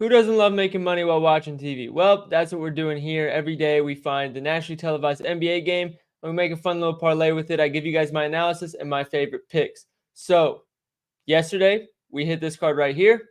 Who doesn't love making money while watching TV? Well, that's what we're doing here. Every day we find the nationally televised NBA game, and we make a fun little parlay with it. I give you guys my analysis and my favorite picks. So, yesterday we hit this card right here.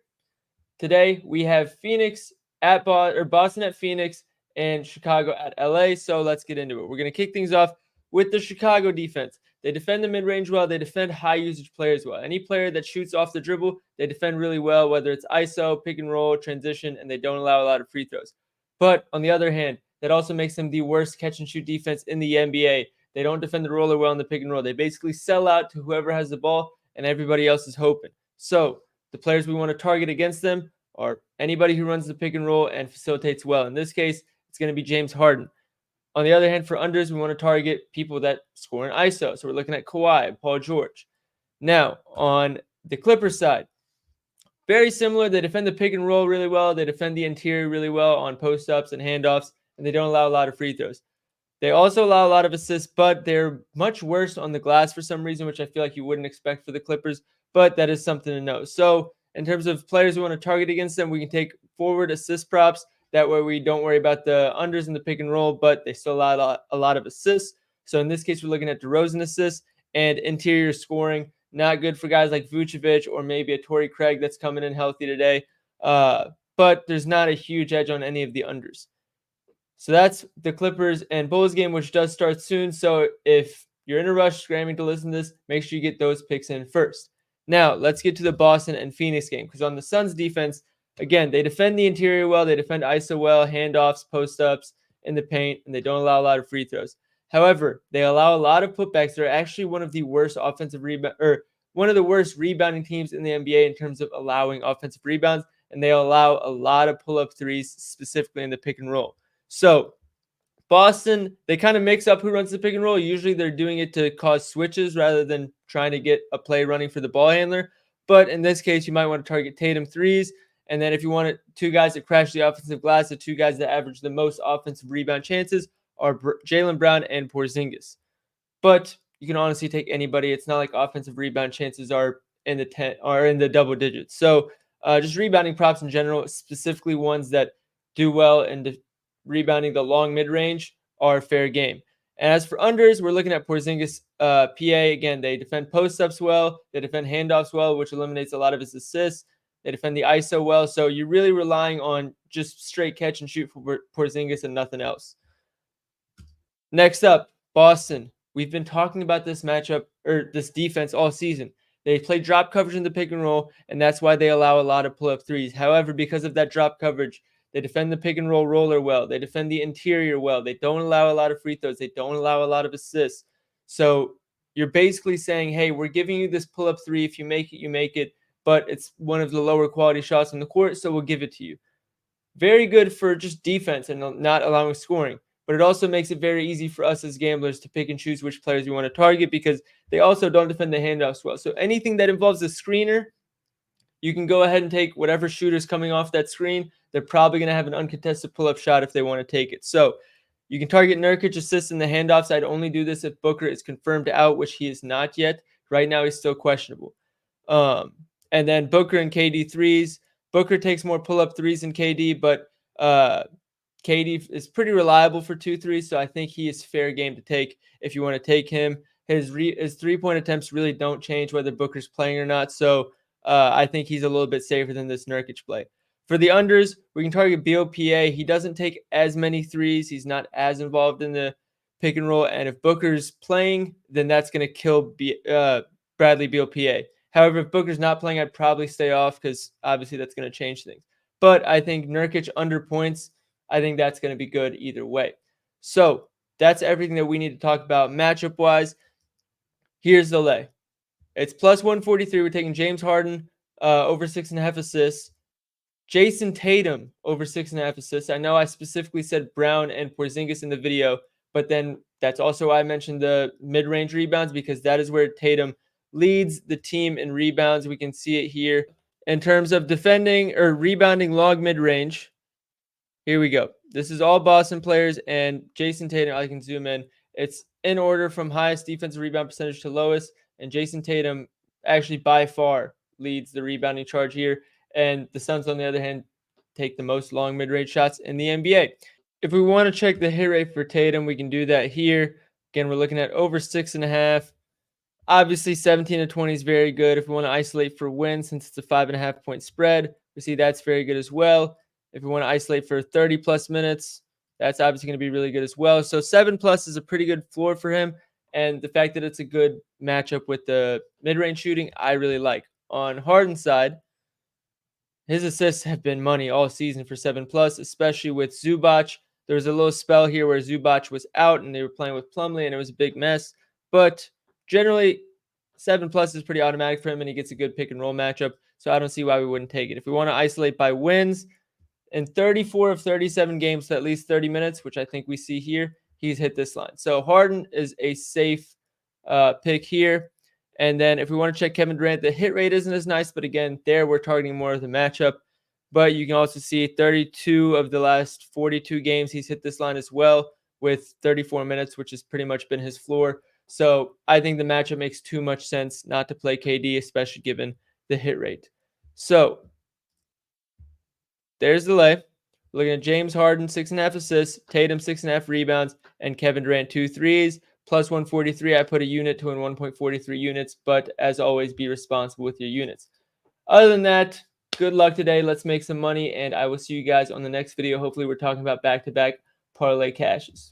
Today we have Phoenix at Boston at Phoenix and Chicago at LA. So let's get into it. We're going to kick things off with the Chicago defense. They defend the mid-range well. They defend high-usage players well. Any player that shoots off the dribble, they defend really well, whether it's ISO, pick and roll, transition, and they don't allow a lot of free throws. But on the other hand, that also makes them the worst catch-and-shoot defense in the NBA. They don't defend the roller well in the pick and roll. They basically sell out to whoever has the ball, and everybody else is hoping. So the players we want to target against them are anybody who runs the pick and roll and facilitates well. In this case, it's going to be James Harden. On the other hand, for unders, we want to target people that score in ISO. So we're looking at Kawhi and Paul George. Now, on the Clippers side, very similar. They defend the pick and roll really well. They defend the interior really well on post-ups and handoffs, and they don't allow a lot of free throws. They also allow a lot of assists, but they're much worse on the glass for some reason, which I feel like you wouldn't expect for the Clippers, but that is something to know. So in terms of players we want to target against them, we can take forward assist props. That way we don't worry about the unders in the pick and roll, but they still allow a lot of assists. So in this case, we're looking at DeRozan assists and interior scoring. Not good for guys like Vucevic or maybe a Torrey Craig that's coming in healthy today. But there's not a huge edge on any of the unders. So that's the Clippers and Bulls game, which does start soon. So if you're in a rush scrambling to listen to this, make sure you get those picks in first. Now, let's get to the Boston and Phoenix game, because on the Suns defense, again, they defend the interior well. They defend ISO well, handoffs, post-ups in the paint, and they don't allow a lot of free throws. However, they allow a lot of putbacks. They're actually one of the worst one of the worst rebounding teams in the NBA in terms of allowing offensive rebounds, and they allow a lot of pull-up threes, specifically in the pick and roll. So Boston, they kind of mix up who runs the pick and roll. Usually they're doing it to cause switches rather than trying to get a play running for the ball handler. But in this case, you might want to target Tatum threes. And then if you want two guys that crash the offensive glass, the two guys that average the most offensive rebound chances are Jaylen Brown and Porzingis. But you can honestly take anybody. It's not like offensive rebound chances are in the double digits. So just rebounding props in general, specifically ones that do well in rebounding the long mid-range, are fair game. And as for unders, we're looking at Porzingis PA. Again, they defend post-ups well. They defend handoffs well, which eliminates a lot of his assists. They defend the ISO well. So you're really relying on just straight catch and shoot for Porzingis and nothing else. Next up, Boston. We've been talking about this matchup or this defense all season. They play drop coverage in the pick and roll, and that's why they allow a lot of pull-up threes. However, because of that drop coverage, they defend the pick and roll roller well. They defend the interior well. They don't allow a lot of free throws. They don't allow a lot of assists. So you're basically saying, hey, we're giving you this pull-up three. If you make it, you make it. But it's one of the lower quality shots on the court, so we'll give it to you. Very good for just defense and not allowing scoring. But it also makes it very easy for us as gamblers to pick and choose which players we want to target, because they also don't defend the handoffs well. So anything that involves a screener, you can go ahead and take whatever shooter's coming off that screen. They're probably going to have an uncontested pull-up shot if they want to take it. So you can target Nurkic assists in the handoffs. I'd only do this if Booker is confirmed out, which he is not yet. Right now, he's still questionable. And then Booker and KD threes. Booker takes more pull-up threes than KD, but KD is pretty reliable for 2-3, so I think he is fair game to take if you want to take him. His three-point attempts really don't change whether Booker's playing or not, so I think he's a little bit safer than this Nurkic play. For the unders, we can target BOPA. He doesn't take as many threes. He's not as involved in the pick and roll, and if Booker's playing, then that's going to kill Bradley BOPA. However, if Booker's not playing, I'd probably stay off because obviously that's going to change things. But I think Nurkic under points, I think that's going to be good either way. So that's everything that we need to talk about matchup-wise. Here's the lay. It's plus 143. We're taking James Harden over 6.5 assists. Jason Tatum over 6.5 assists. I know I specifically said Brown and Porzingis in the video, but then that's also why I mentioned the mid-range rebounds, because that is where Tatum leads the team in rebounds. We can see it here. In terms of defending or rebounding long mid-range, here we go. This is all Boston players, and Jason Tatum, I can zoom in. It's in order from highest defensive rebound percentage to lowest, and Jason Tatum actually by far leads the rebounding charge here. And the Suns, on the other hand, take the most long mid-range shots in the NBA. If we want to check the hit rate for Tatum, we can do that here. Again, we're looking at over 6.5. Obviously, 17 to 20 is very good. If we want to isolate for wins, since it's a 5.5 point spread, we see that's very good as well. If we want to isolate for 30 plus minutes, that's obviously going to be really good as well. So 7 plus is a pretty good floor for him. And the fact that it's a good matchup with the mid-range shooting, I really like. On Harden's side, his assists have been money all season for 7 plus, especially with Zubac. There was a little spell here where Zubac was out and they were playing with Plumlee and it was a big mess. But generally, 7 plus is pretty automatic for him and he gets a good pick and roll matchup. So I don't see why we wouldn't take it. If we want to isolate by wins, in 34 of 37 games to at least 30 minutes, which I think we see here, he's hit this line. So Harden is a safe pick here. And then if we want to check Kevin Durant, the hit rate isn't as nice, but again, there we're targeting more of the matchup. But you can also see 32 of the last 42 games, he's hit this line as well with 34 minutes, which has pretty much been his floor. So I think the matchup makes too much sense not to play KD, especially given the hit rate. So there's the lay. Looking at James Harden, 6.5 assists, Tatum, 6.5 rebounds, and Kevin Durant, 2 threes. Plus 143, I put a unit to win 1.43 units, but as always, be responsible with your units. Other than that, good luck today. Let's make some money, and I will see you guys on the next video. Hopefully, we're talking about back-to-back parlay cashes.